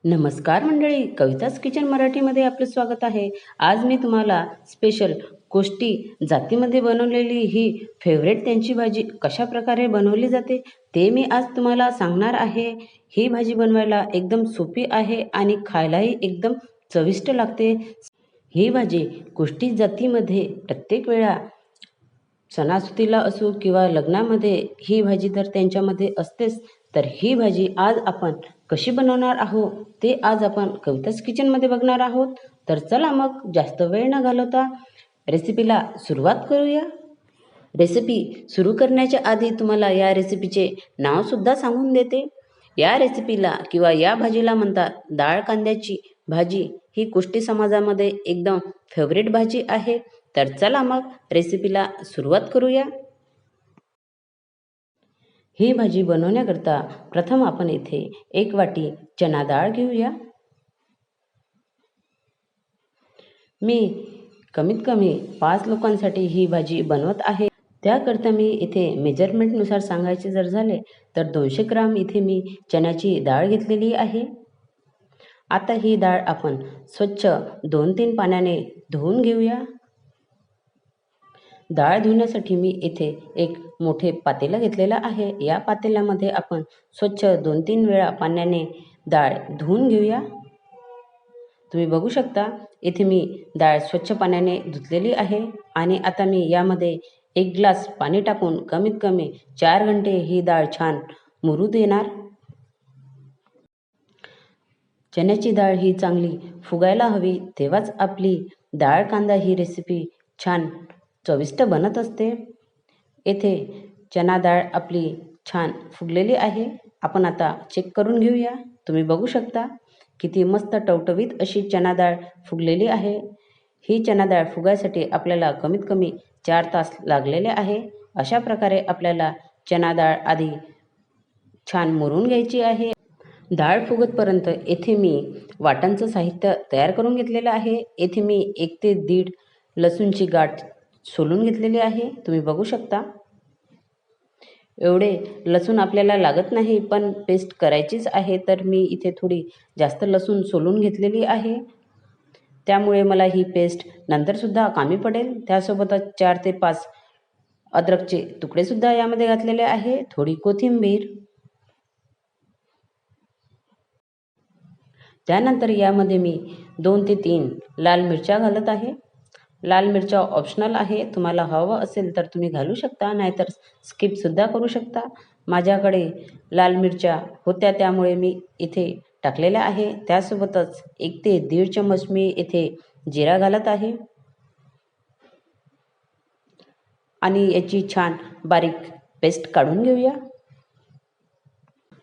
नमस्कार मंडळी, कविताच किचन मराठीमध्ये आपलं स्वागत आहे. आज मी तुम्हाला स्पेशल कोष्टी जातीमध्ये बनवलेली ही फेवरेट त्यांची भाजी कशा प्रकारे बनवली जाते ते मी आज तुम्हाला सांगणार आहे. ही भाजी बनवायला एकदम सोपी आहे आणि खायलाही एकदम चविष्ट लागते. ही भाजी कोष्टी जातीमध्ये प्रत्येक वेळा सणासुदीला असो किंवा लग्नामध्ये ही भाजी तर त्यांच्यामध्ये असतेच. तर ही भाजी आज आपण कशी बनवणार आहोत ते आज आपण कविताच किचनमध्ये बघणार आहोत. तर चला मग जास्त वेळ न घालवता रेसिपीला सुरुवात करूया. रेसिपी सुरू करण्याच्या आधी तुम्हाला या रेसिपीचे नावसुद्धा सांगून देते. या रेसिपीला किंवा या भाजीला म्हणतात डाळ कांद्याची भाजी. ही कुष्टी समाजामध्ये एकदम फेवरेट भाजी आहे. तर चला मग रेसिपीला सुरुवात करूया. ही भाजी बनवण्याकरता प्रथम आपण इथे 1 वाटी चना डाळ घेऊया. मी कमीत कमी 5 लोकांसाठी ही भाजी बनवत आहे. त्याकरता मी इथे मेजरमेंटनुसार सांगायचे जर झाले तर 200 ग्राम इथे मी चण्याची डाळ घेतलेली आहे. आता ही डाळ आपण स्वच्छ 2-3 पाण्याने धुवून घेऊया. डाळ धुण्यासाठी मी इथे एक मोठे पातेलं घेतलेलं आहे. या पातेल्यामध्ये आपण स्वच्छ 2-3 वेळा पाण्याने डाळ धुवून घेऊया. तुम्ही बघू शकता इथे मी डाळ स्वच्छ पाण्याने धुतलेली आहे आणि आता मी यामध्ये 1 ग्लास पाणी टाकून कमीत कमी 4 घंटे ही डाळ छान मुरू देणार. चण्याची डाळ ही चांगली फुगायला हवी, तेव्हाच आपली डाळ कांदा ही रेसिपी छान चविष्ट बनत असते. येथे चना डाळ आपली छान फुगलेली आहे. आपण आता चेक करून घेऊया. तुम्ही बघू शकता किती मस्त टवटवीत अशी चना डाळ फुगलेली आहे. ही चना डाळ फुगायसाठी आपल्याला कमीत कमी 4 तास लागलेले आहे. अशा प्रकारे आपल्याला चना डाळ आधी छान मुरून घ्यायची आहे. डाळ फुगतपर्यंत येथे मी वाटणचं साहित्य तयार करून घेतलेलं आहे. येथे मी 1 ते 1.5 लसूणची गाठ सोलून घेतलेली आहे. तुम्ही बघू शकता. एवढे लसूण आपल्याला लागत नाही, पण पेस्ट करायचीच आहे, तर मी इथे थोडी जास्त लसूण सोलून घेतलेली आहे. त्यामुळे मला ही पेस्ट नंतरसुद्धा कामी पडेल. त्यासोबतच 4 ते 5 अद्रकचे तुकडेसुद्धा यामध्ये घातलेले आहे. थोडी कोथिंबीर. त्यानंतर यामध्ये मी 2 ते 3 लाल मिरच्या घालत आहे. लाल मिरच्या ऑप्शनल आहे. तुम्हाला हवं असेल तर तुम्ही घालू शकता, नाहीतर स्किपसुद्धा करू शकता. माझ्याकडे लाल मिरच्या होत्या त्यामुळे मी इथे टाकलेल्या आहे. त्यासोबतच 1 ते 1.5 चम्मच मी इथे जिरा घालत आहे आणि याची छान बारीक पेस्ट काढून घेऊया.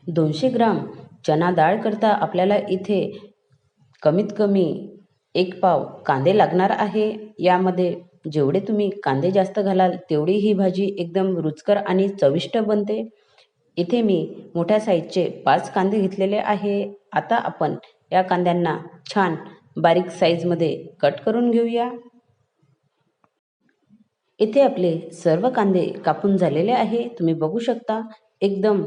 200 ग्राम चना डाळ करता आपल्याला इथे कमीत कमी 1 पाव कांदे लागणार आहे. यामध्ये जेवढे तुम्ही कांदे जास्त घालाल तेवढी ही भाजी एकदम रुचकर आणि चविष्ट बनते. इथे मी मोठ्या साईजचे 5 कांदे घेतलेले आहे. आता आपण या कांद्यांना छान बारीक साईजमध्ये कट करून घेऊया. इथे आपले सर्व कांदे कापून झालेले आहे. तुम्ही बघू शकता एकदम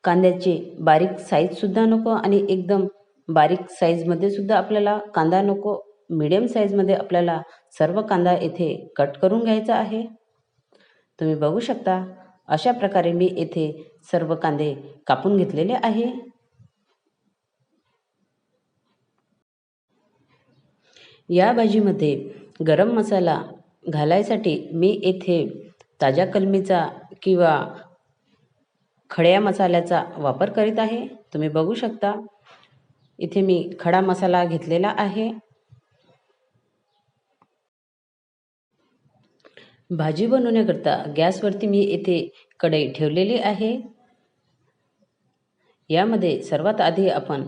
कांद्याची बारीक साईजसुद्धा नको आणि एकदम बारीक साईजमध्ये सुद्धा आपल्याला कांदा नको. मीडियम साईजमध्ये आपल्याला सर्व कांदा इथे कट करून घ्यायचा आहे. तुम्ही बघू शकता अशा प्रकारे मी इथे सर्व कांदे कापून घेतलेले आहे. या भाजीमध्ये गरम मसाला घालायसाठी मी इथे ताज्या कलमीचा किंवा खड्या मसाल्याचा वापर करीत आहे. तुम्ही बघू शकता इथे मी खडा मसाला घेतलेला आहे. भाजी बनवण्याकरता गॅसवरती मी इथे कढई ठेवलेली आहे. यामध्ये सर्वात आधी आपण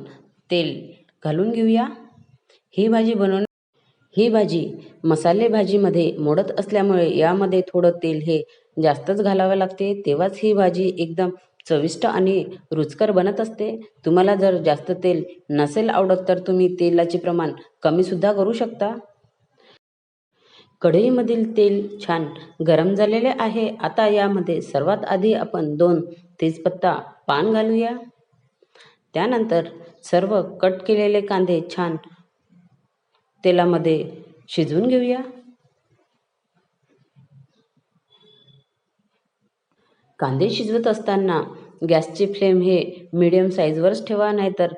तेल घालून घेऊया. ही भाजी मसाले भाजीमध्ये मोडत असल्यामुळे यामध्ये थोडं तेल हे जास्तच घालावं लागते, तेव्हाच ही भाजी एकदम चविष्ट आणि रुचकर बनत असते. तुम्हाला जर जास्त तेल नसेल आवडत तर तुम्ही तेलाचे प्रमाण कमीसुद्धा करू शकता. कढईमधील तेल छान गरम झालेले आहे. आता यामध्ये सर्वात आधी आपण 2 तेजपत्ता पान घालूया. त्यानंतर सर्व कट केलेले कांदे छान तेलामध्ये शिजवून घेऊया. कांदे शिजवत असताना गॅसची फ्लेम हे मीडियम साईजवरच ठेवा, नाहीतर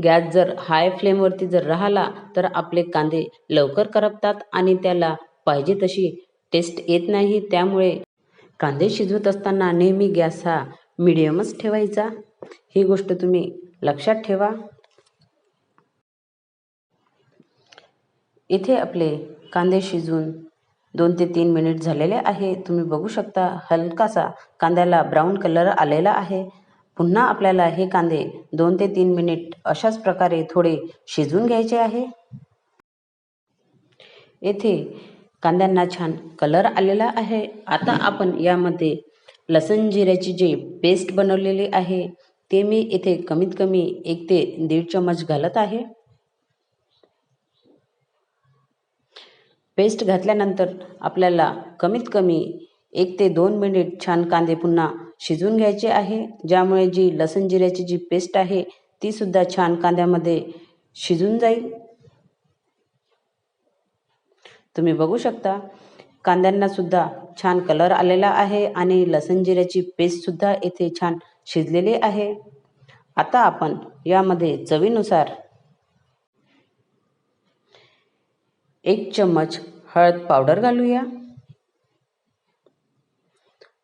गॅस जर हाय फ्लेमवरती जर राहिला तर आपले कांदे लवकर करपतात आणि त्याला पाहिजे तशी टेस्ट येत नाही. त्यामुळे कांदे शिजवत असताना नेहमी गॅस हा मीडियमच ठेवायचा. ही गोष्ट तुम्ही लक्षात ठेवा. इथे आपले कांदे शिजून 2 ते 3 मिनिट झालेले आहे. तुम्ही बघू शकता हलकासा कांद्याला ब्राऊन कलर आलेला आहे. पुन्हा आपल्याला हे कांदे 2 ते 3 मिनिट अशाच प्रकारे थोडे शिजवून घ्यायचे आहे. येथे कांद्यांना छान कलर आलेला आहे. आता आपण यामध्ये लसूण जिऱ्याची जी पेस्ट बनवलेली आहे ते मी इथे कमीत कमी 1 ते 1.5 चम्मच घालत आहे. पेस्ट घातल्यानंतर आपल्याला कमीत कमी 1 ते 2 मिनिट छान कांदे पुन्हा शिजवून घ्यायचे आहे, ज्यामुळे जी लसूण जिऱ्याची जी पेस्ट आहे ती सुद्धा छान कांद्यामध्ये शिजून जाईल. तुम्ही बघू शकता कांद्यांना सुद्धा छान कलर आलेला आहे आणि लसूण जिऱ्याची पेस्ट सुद्धा इथे छान शिजलेली आहे. आता आपण यामध्ये चवीनुसार 1 चम्मच हळद पावडर घालूया.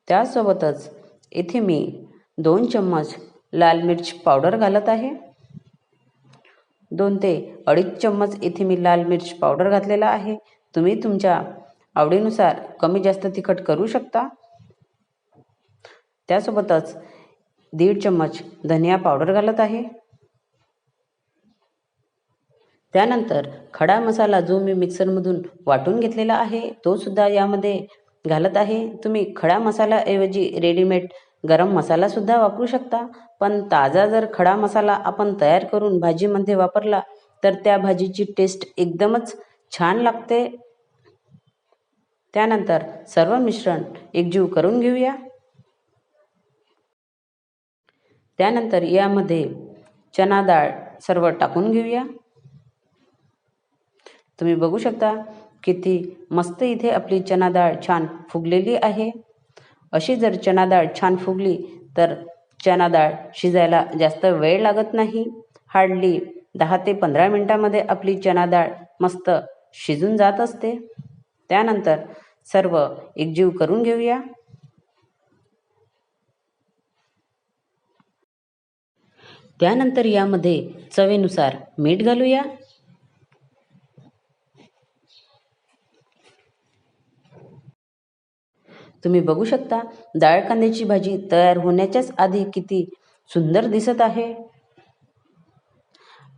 त्यासोबतच इथे मी 2 चम्मच लाल मिर्च पावडर घालत आहे. 2 ते 2.5 चम्मच इथे मी लाल मिर्च पावडर घातलेला आहे. तुम्ही तुमच्या आवडीनुसार कमी जास्त तिखट करू शकता. त्यासोबतच 1.5 चम्मच धनिया पावडर घालत आहे. त्यानंतर खडा मसाला जो मी मिक्सरमधून वाटून घेतलेला आहे तो सुद्धा यामध्ये घालत आहे. तुम्ही खडा मसाल्याऐवजी रेडीमेड गरम मसाला सुद्धा वापरू शकता, पण ताजा जर खडा मसाला आपण तयार करून भाजीमध्ये वापरला तर त्या भाजीची टेस्ट एकदमच छान लागते. त्यानंतर सर्व मिश्रण एकजीव करून घेऊया. त्यानंतर यामध्ये चना डाळ सर्व टाकून घेऊया. तुम्ही बघू शकता किती मस्त इथे आपली चना डाळ छान फुगलेली आहे. अशी जर चना डाळ छान फुगली तर चना डाळ शिजायला जास्त वेळ लागत नाही. हार्डली 10 ते 15 मिनिटांमध्ये आपली चना डाळ मस्त शिजून जात असते. त्यानंतर सर्व एकजीव करून घेऊया. त्यानंतर यामध्ये चवीनुसार मीठ घालूया. तुम्ही बघू शकता डाळ कांद्याची भाजी तयार होण्याच्याच आधी किती सुंदर दिसत आहे.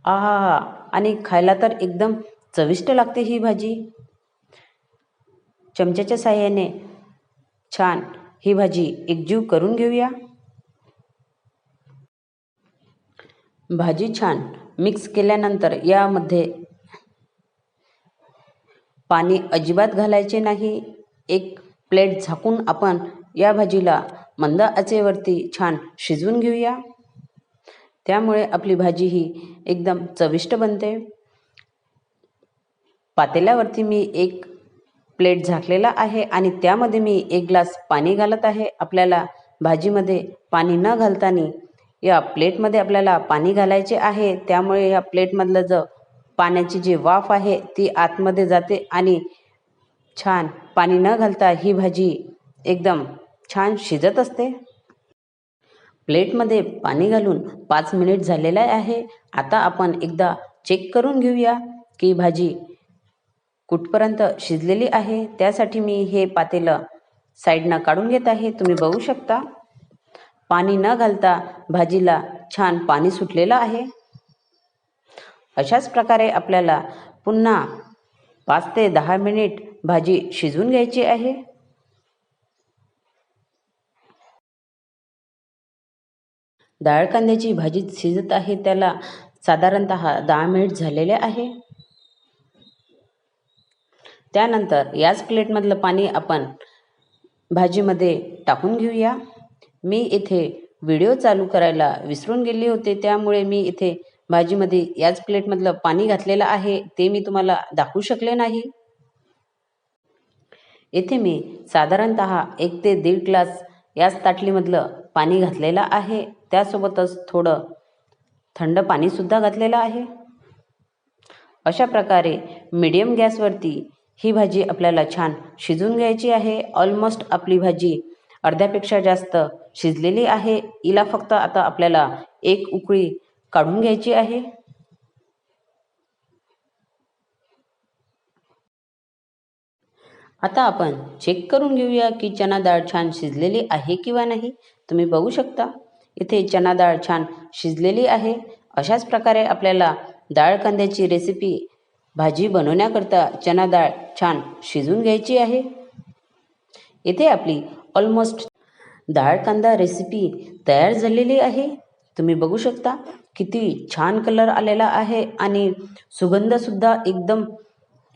आहा, आणि खायला तर एकदम चविष्ट लागते ही भाजी. चमच्याच्या साहाय्याने छान ही भाजी एकजीव करून घेऊया. भाजी छान मिक्स केल्यानंतर यामध्ये पाणी अजिबात घालायचे नाही. एक प्लेट झाकून आपण या भाजीला मंद आचेवरती छान शिजवून घेऊया. त्यामुळे आपली भाजी ही एकदम चविष्ट बनते. पातेल्यावरती मी एक प्लेट झाकलेला आहे आणि त्यामध्ये मी 1 ग्लास पाणी घालत आहे. आपल्याला भाजीमध्ये पाणी न घालताना या प्लेटमध्ये आपल्याला पाणी घालायचे आहे. त्यामुळे या प्लेटमधलं जो पाण्याची जी वाफ आहे ती आतमध्ये जाते आणि छान पाणी न घालता ही भाजी एकदम छान शिजत असते. प्लेटमध्ये पाणी घालून 5 मिनिट झालेले आहे. आता आपण एकदा चेक करून घेऊया की भाजी कुठपर्यंत शिजलेली आहे. त्यासाठी मी हे पातेलं साईडनं काढून घेत आहे. तुम्ही बघू शकता पाणी न घालता भाजीला छान पाणी सुटलेलं आहे. अशाच प्रकारे आपल्याला पुन्हा 5 ते 10 मिनिट भाजी शिजवून घ्यायची आहे. डाळ कांद्याची भाजी शिजत आहे त्याला साधारणतः 10 मिनिट झालेले आहे. त्यानंतर याच प्लेटमधलं पाणी आपण भाजीमध्ये टाकून घेऊया. मी इथे व्हिडिओ चालू करायला विसरून गेले होते, त्यामुळे मी इथे भाजीमध्ये याच प्लेटमधलं पाणी घातलेलं आहे, ते मी तुम्हाला दाखवू शकले नाही. येथे मी साधारणतः 1 ते 1.5 ग्लास याच ताटलीमधलं पाणी घातलेलं आहे. त्यासोबतच थोडं थंड पाणीसुद्धा घातलेलं आहे. अशा प्रकारे मीडियम गॅसवरती ही भाजी आपल्याला छान शिजवून घ्यायची आहे. ऑलमोस्ट आपली भाजी अर्ध्यापेक्षा जास्त शिजलेली आहे. हिला फक्त आता आपल्याला एक उकळी काढून घ्यायची आहे. आता आपण चेक करून घेऊया की चना डाळ छान शिजलेली आहे किंवा नाही. तुम्ही बघू शकता इथे चना डाळ छान शिजलेली आहे. अशाच प्रकारे आपल्याला डाळ कांद्याची रेसिपी भाजी बनवण्याकरता चना डाळ छान शिजवून घ्यायची आहे. इथे आपली ऑलमोस्ट डाळ कांदा रेसिपी तयार झालेली आहे. तुम्ही बघू शकता किती छान कलर आलेला आहे आणि सुगंधसुद्धा एकदम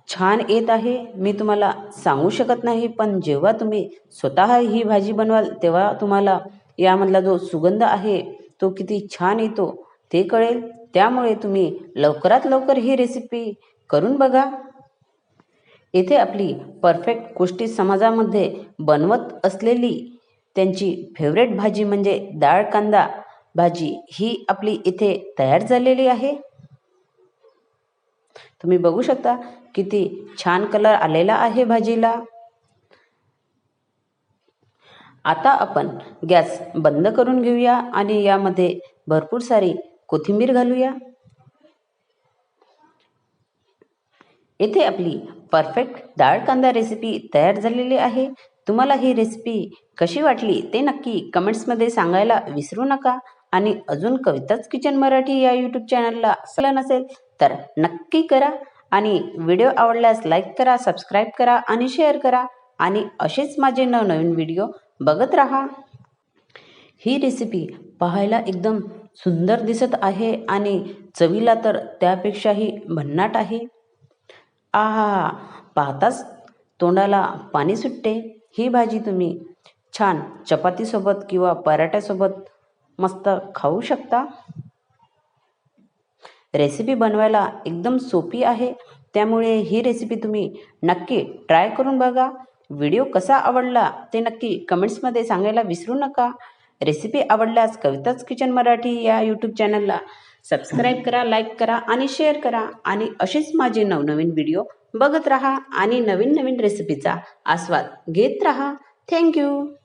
छान येत आहे. मी तुम्हाला सांगू शकत नाही, पण जेव्हा तुम्ही स्वतः ही भाजी बनवाल तेव्हा तुम्हाला यामधला जो सुगंध आहे तो किती छान येतो ते कळेल. त्यामुळे तुम्ही लवकरात लवकर ही रेसिपी करून बघा. येथे आपली परफेक्ट कोष्टी समाजामध्ये बनवत असलेली त्यांची फेवरेट भाजी म्हणजे डाळ कांदा भाजी ही आपली इथे तयार झालेली आहे. तुम्ही बघू शकता किती छान कलर आलेला आहे भाजीला. आता आपण गॅस बंद करून घेऊया आणि यामध्ये भरपूर सारी कोथिंबीर घालूया. येथे आपली परफेक्ट डाळ कांदा रेसिपी तयार झालेली आहे. तुम्हाला ही रेसिपी कशी वाटली ते नक्की कमेंट्समध्ये सांगायला विसरू नका. आणि अजून कविताच किचन मराठी या यूट्यूब चॅनलला असलं नसेल तर नक्की करा. आणि व्हिडिओ आवडल्यास लाईक करा, सबस्क्राईब करा आणि शेअर करा. आणि असेच माझे नवनवीन व्हिडिओ बघत राहा. ही रेसिपी पाहायला एकदम सुंदर दिसत आहे आणि चवीला तर त्यापेक्षाही भन्नाट आहे. आहा, पाहताच तोंडाला पाणी सुटते. ही भाजी तुम्ही छान चपातीसोबत किंवा पराठ्यासोबत मस्त खाऊ शकता. रेसिपी बनवायला एकदम सोपी आहे, त्यामुळे ही रेसिपी तुम्ही नक्की ट्राय करून बघा. व्हिडिओ कसा आवडला ते नक्की कमेंट्समध्ये सांगायला विसरू नका. रेसिपी आवडल्यास कविताच किचन मराठी या यूट्यूब चॅनलला सबस्क्राईब करा, लाईक करा आणि शेअर करा. आणि असेच माझे नवनवीन व्हिडिओ बघत राहा आणि नवीन नवीन रेसिपीचा आस्वाद घेत राहा. थँक्यू.